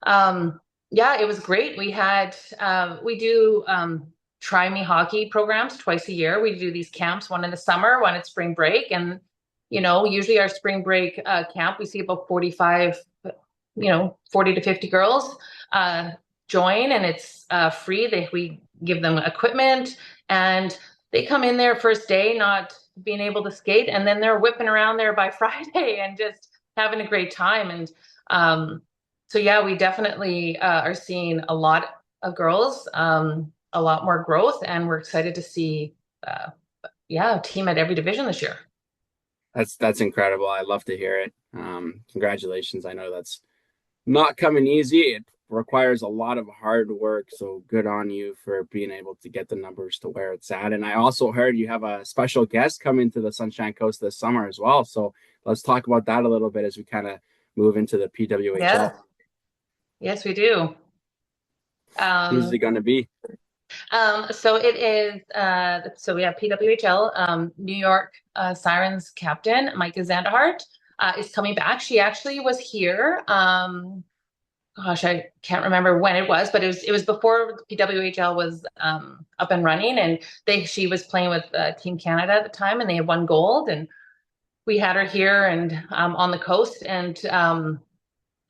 and yeah, it was great. We do try me hockey programs twice a year. We do these camps, one in the summer, one at spring break, and usually our spring break camp, we see about 45, 40 to 50 girls join, and it's free. We give them equipment, and they come in there first day not being able to skate, and then they're whipping around there by Friday and just having a great time. And so yeah, we definitely are seeing a lot of girls, a lot more growth, and we're excited to see a team at every division this year. That's incredible. I love to hear it. Congratulations. I know that's not coming easy. It requires a lot of hard work. So good on you for being able to get the numbers to where it's at. And I also heard you have a special guest coming to the Sunshine Coast this summer as well. So let's talk about that a little bit as we kind of move into the PWHL. Yeah. Yes, we do. Who's it going to be? So it is, so we have PWHL, New York Sirens captain, Micah Zandahart, is coming back. She actually was here. Gosh, I can't remember when it was, but it was before PWHL was up and running, and she was playing with Team Canada at the time, and they had won gold, and we had her here and on the coast, and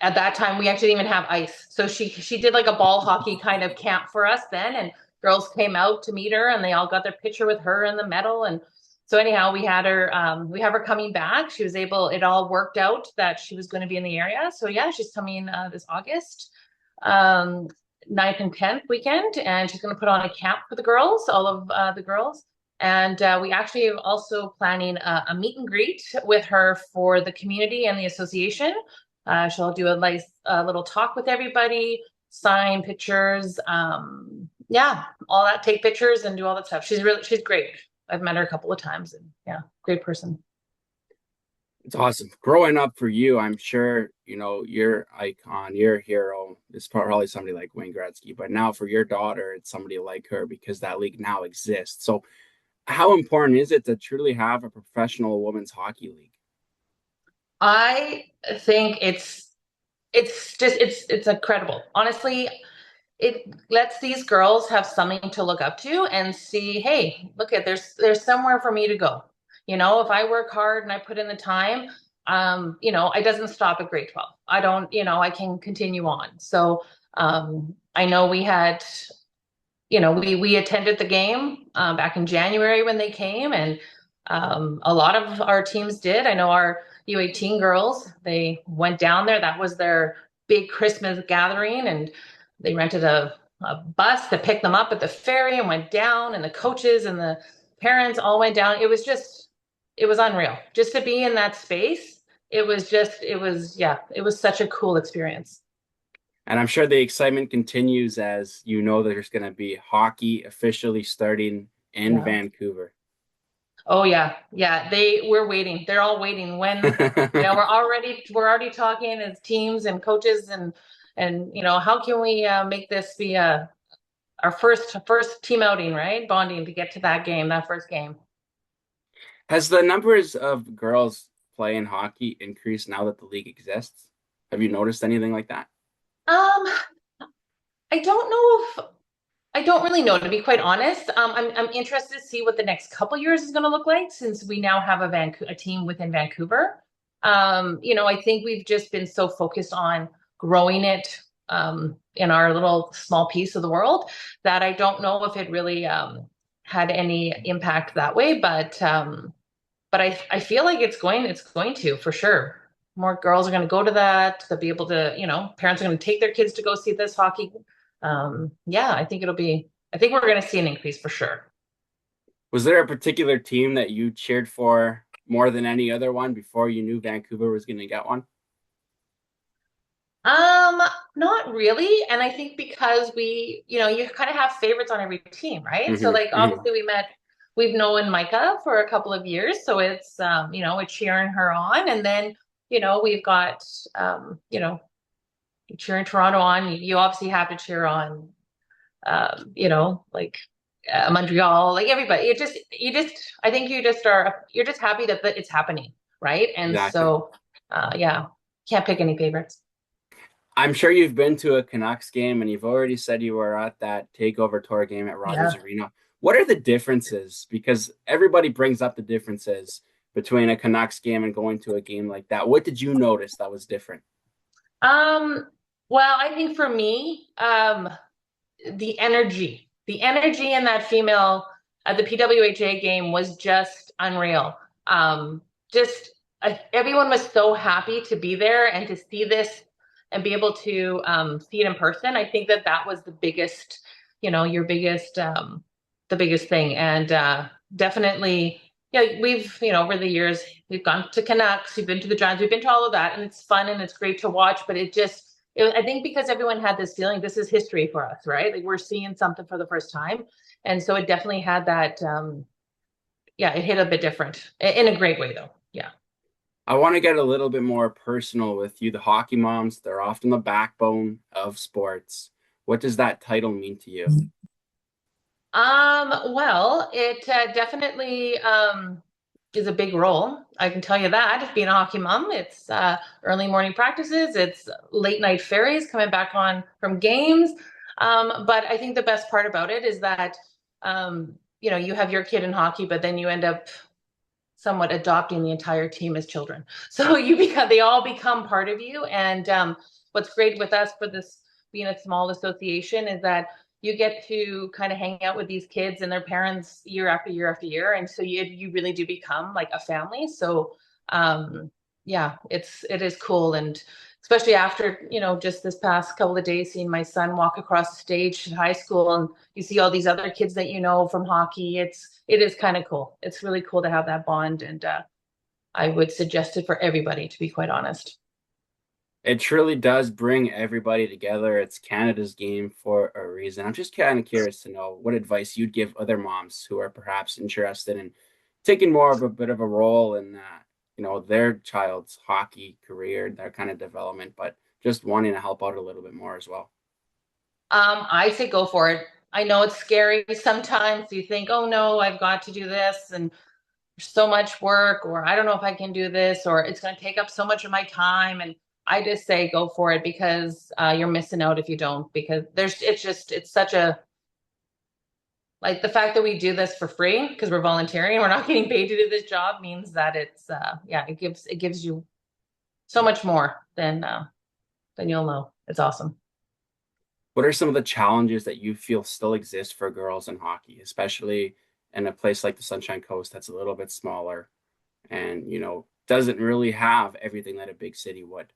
at that time we actually didn't even have ice, so she did like a ball hockey kind of camp for us then, and girls came out to meet her, and they all got their picture with her and the medal. And so anyhow, we have her coming back. It all worked out that she was going to be in the area. So yeah, she's coming this August, 9th and 10th weekend, and she's going to put on a camp for the girls, all of the girls. And we actually are also planning a meet and greet with her for the community and the association. She'll do a nice little talk with everybody, sign pictures, yeah, all that, take pictures and do all that stuff. She's great. I've met her a couple of times, and yeah, great person. It's awesome. Growing up for you, I'm sure, your icon, your hero is probably somebody like Wayne Gretzky, but now for your daughter, it's somebody like her because that league now exists. So how important is it to truly have a professional women's hockey league? I think it's incredible. Honestly, it lets these girls have something to look up to and see, hey, look at there's somewhere for me to go. If I work hard and I put in the time, it doesn't stop at grade 12. I don't, I can continue on. So I know we had, we attended the game back in January when they came, and a lot of our teams did. I know our U18 girls, they went down there. That was their big Christmas gathering, and they rented a bus to pick them up at the ferry and went down, and the coaches and the parents all went down. It was unreal just to be in that space. It was such a cool experience. And I'm sure the excitement continues as you know there's going to be hockey officially starting in Vancouver. Oh yeah. We're waiting. They're all waiting when, we're already talking as teams and coaches and how can we make this be our first team outing, right? Bonding to get to that first game. Has the numbers of girls playing hockey increased now that the league exists? Have you noticed anything like that? I don't know if I don't really know, to be quite honest. I'm interested to see what the next couple years is going to look like since we now have a team within Vancouver. I think we've just been so focused on growing it in our little small piece of the world that I don't know if it really had any impact that way. But I feel like it's going to for sure. More girls are going to go to that. They'll be able to, parents are going to take their kids to go see this hockey. I think we're going to see an increase for sure. Was there a particular team that you cheered for more than any other one before you knew Vancouver was going to get one? Not really. And I think because you kind of have favorites on every team, right? Mm-hmm, So like obviously we've known Micah for a couple of years, so it's we're cheering her on, and then we've got cheering Toronto on. You obviously have to cheer on Montreal, like everybody. I think you're just happy that it's happening, right? And exactly. So can't pick any favorites. I'm sure you've been to a Canucks game and you've already said you were at that takeover tour game at Rogers Arena. What are the differences? Because everybody brings up the differences between a Canucks game and going to a game like that. What did you notice that was different? Well, I think for me, the energy in that female at the PWHA game was just unreal. Everyone was so happy to be there and to see this and be able to see it in person. I think that was the biggest, the biggest thing. And definitely, we've, over the years, we've gone to Canucks, we've been to the Giants, we've been to all of that, and it's fun and it's great to watch, but I think because everyone had this feeling, this is history for us, right? Like we're seeing something for the first time. And so it definitely had that, it hit a bit different in a great way though. Yeah. I want to get a little bit more personal with you. The hockey moms, they're often the backbone of sports. What does that title mean to you? Well, it definitely is a big role. I can tell you that, being a hockey mom. It's early morning practices, it's late night ferries coming back on from games. But I think the best part about it is that, you have your kid in hockey, but then you end up somewhat adopting the entire team as children. So they all become part of you. And what's great with us for this being a small association is that you get to kind of hang out with these kids and their parents year after year after year. And so you really do become like a family. So it is cool. And especially after, just this past couple of days, seeing my son walk across the stage in high school and you see all these other kids that from hockey, it is kind of cool. It's really cool to have that bond. And I would suggest it for everybody, to be quite honest. It truly does bring everybody together. It's Canada's game for a reason. I'm just kind of curious to know what advice you'd give other moms who are perhaps interested in taking more of a bit of a role in their child's hockey career, their kind of development, but just wanting to help out a little bit more as well. I say go for it. I know it's scary sometimes. You think, oh no, I've got to do this and there's so much work, or I don't know if I can do this, or it's going to take up so much of my time. And I just say go for it because you're missing out if you don't, because it's such a, like the fact that we do this for free because we're volunteering, we're not getting paid to do this job, means that it's it gives you so much more than you'll know. It's awesome. What are some of the challenges that you feel still exist for girls in hockey, especially in a place like the Sunshine Coast that's a little bit smaller and doesn't really have everything that a big city would?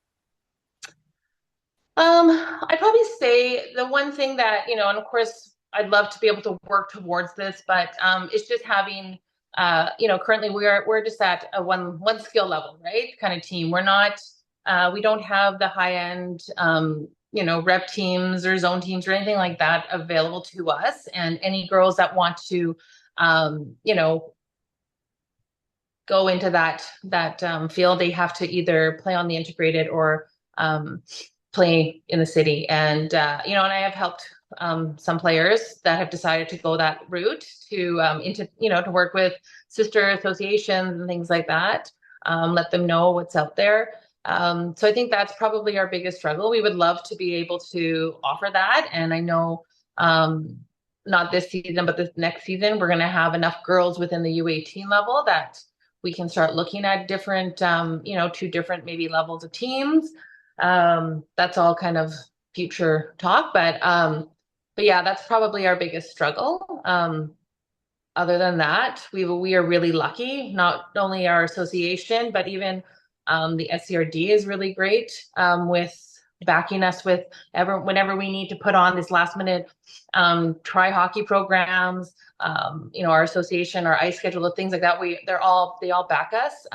I'd probably say the one thing that, and of course I'd love to be able to work towards this, but it's just having, currently we're just at a one skill level, right? Kind of team. We're not, we don't have the high end, rep teams or zone teams or anything like that available to us. And any girls that want to, go into that field, they have to either play on the integrated or play in the city. And and I have helped some players that have decided to go that route to to work with sister associations and things like that. Let them know what's out there. So I think that's probably our biggest struggle. We would love to be able to offer that, and I know not this season, but this next season, we're going to have enough girls within the U18 level that we can start looking at different, 2 different maybe levels of teams. That's all kind of future talk, but yeah, that's probably our biggest struggle. Other than that, we are really lucky. Not only our association, but even the SCRD is really great with backing us with whenever we need to put on this last minute try hockey programs. Our association, our ice schedule, of things like that. They all back us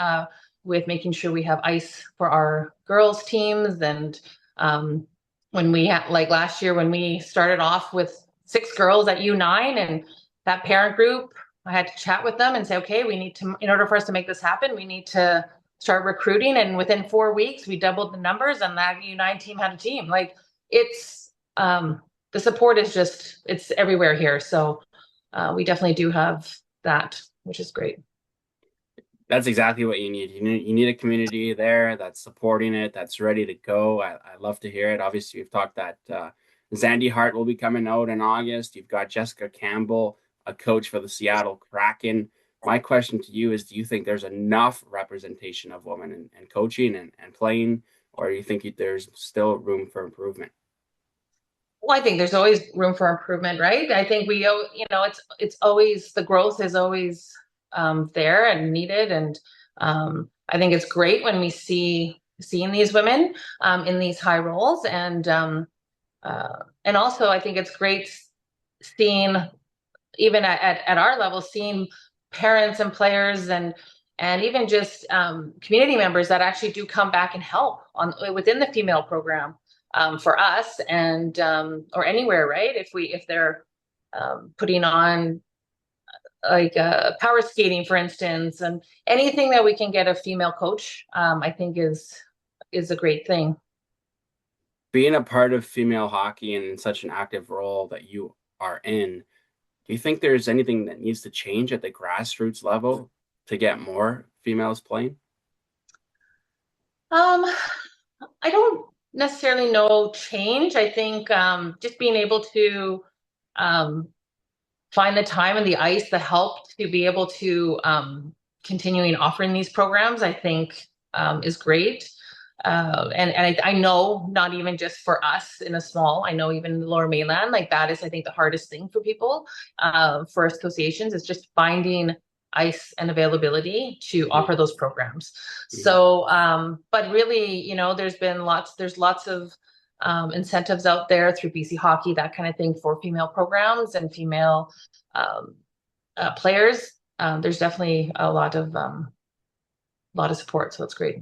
with making sure we have ice for our girls teams. And when we had, like last year, when we started off with 6 girls at U9 and that parent group, I had to chat with them and say, okay, we need to, in order for us to make this happen, we need to start recruiting. And within 4 weeks, we doubled the numbers, and that U9 team had a team. Like, it's the support is just, it's everywhere here. So we definitely do have that, which is great. That's exactly what you need. You need a community there that's supporting it, that's ready to go. I love to hear it. Obviously, we've talked that Zandy Hart will be coming out in August. You've got Jessica Campbell, a coach for the Seattle Kraken. My question to you is, do you think there's enough representation of women in coaching and playing, or do you think there's still room for improvement? Well, I think there's always room for improvement, right? I think it's always, the growth is always there and needed. And I think it's great when we seeing these women in these high roles. And also I think it's great seeing, even at our level, seeing parents and players and even just community members that actually do come back and help within the female program for us, and or anywhere, right? If they're putting on like power skating, for instance, and anything that we can get a female coach, I think is a great thing. Being a part of female hockey and in such an active role that you are in, do you think there's anything that needs to change at the grassroots level to get more females playing? I don't necessarily know change. I think just being able to find the time and the ice, the help to be able to continuing offering these programs, I think is great. And I know, not even just for us in a small, I know even the Lower Mainland, like that is, I think, the hardest thing for people, for associations, is just finding ice and availability to offer those programs. So, but really, there's lots of incentives out there through BC Hockey, that kind of thing, for female programs and female players. There's definitely a lot of support, so it's great.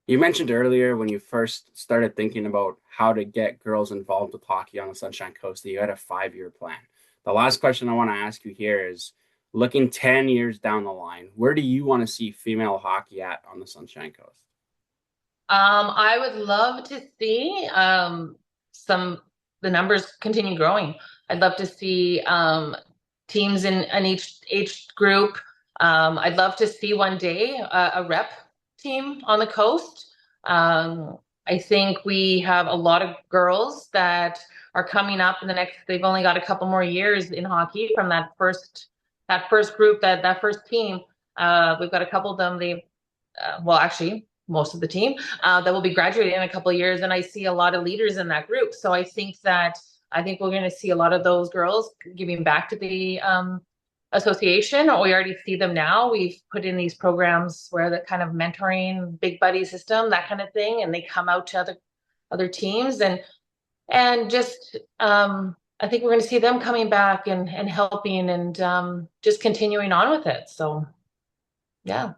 You mentioned earlier, when you first started thinking about how to get girls involved with hockey on the Sunshine Coast, that you had a 5-year plan. The last question I want to ask you here is, looking 10 years down the line, where do you want to see female hockey at on the Sunshine Coast? I would love to see the numbers continue growing. I'd love to see teams in each age group. I'd love to see one day a rep team on the coast. I think we have a lot of girls that are coming up in the next, they've only got a couple more years in hockey from that first group, that first team. We've got a couple of them, actually most of the team that will be graduating in a couple of years, and I see a lot of leaders in that group. So I think we're going to see a lot of those girls giving back to the association, or we already see them now. We've put in these programs where the kind of mentoring, big buddy system, that kind of thing, and they come out to other teams, and just I think we're going to see them coming back and helping and just continuing on with it. So yeah.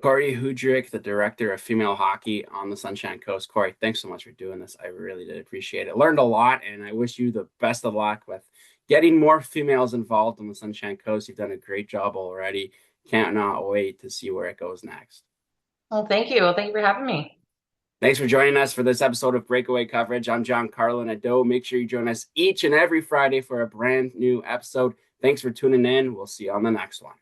Kori Hudrick, the director of female hockey on the Sunshine Coast. Kori, thanks so much for doing this. I really did appreciate it. Learned a lot, and I wish you the best of luck with getting more females involved on the Sunshine Coast. You've done a great job already. Cannot wait to see where it goes next. Well, thank you. Well, thank you for having me. Thanks for joining us for this episode of Breakaway Coverage. I'm Giancarlo Nadeau. Make sure you join us each and every Friday for a brand new episode. Thanks for tuning in. We'll see you on the next one.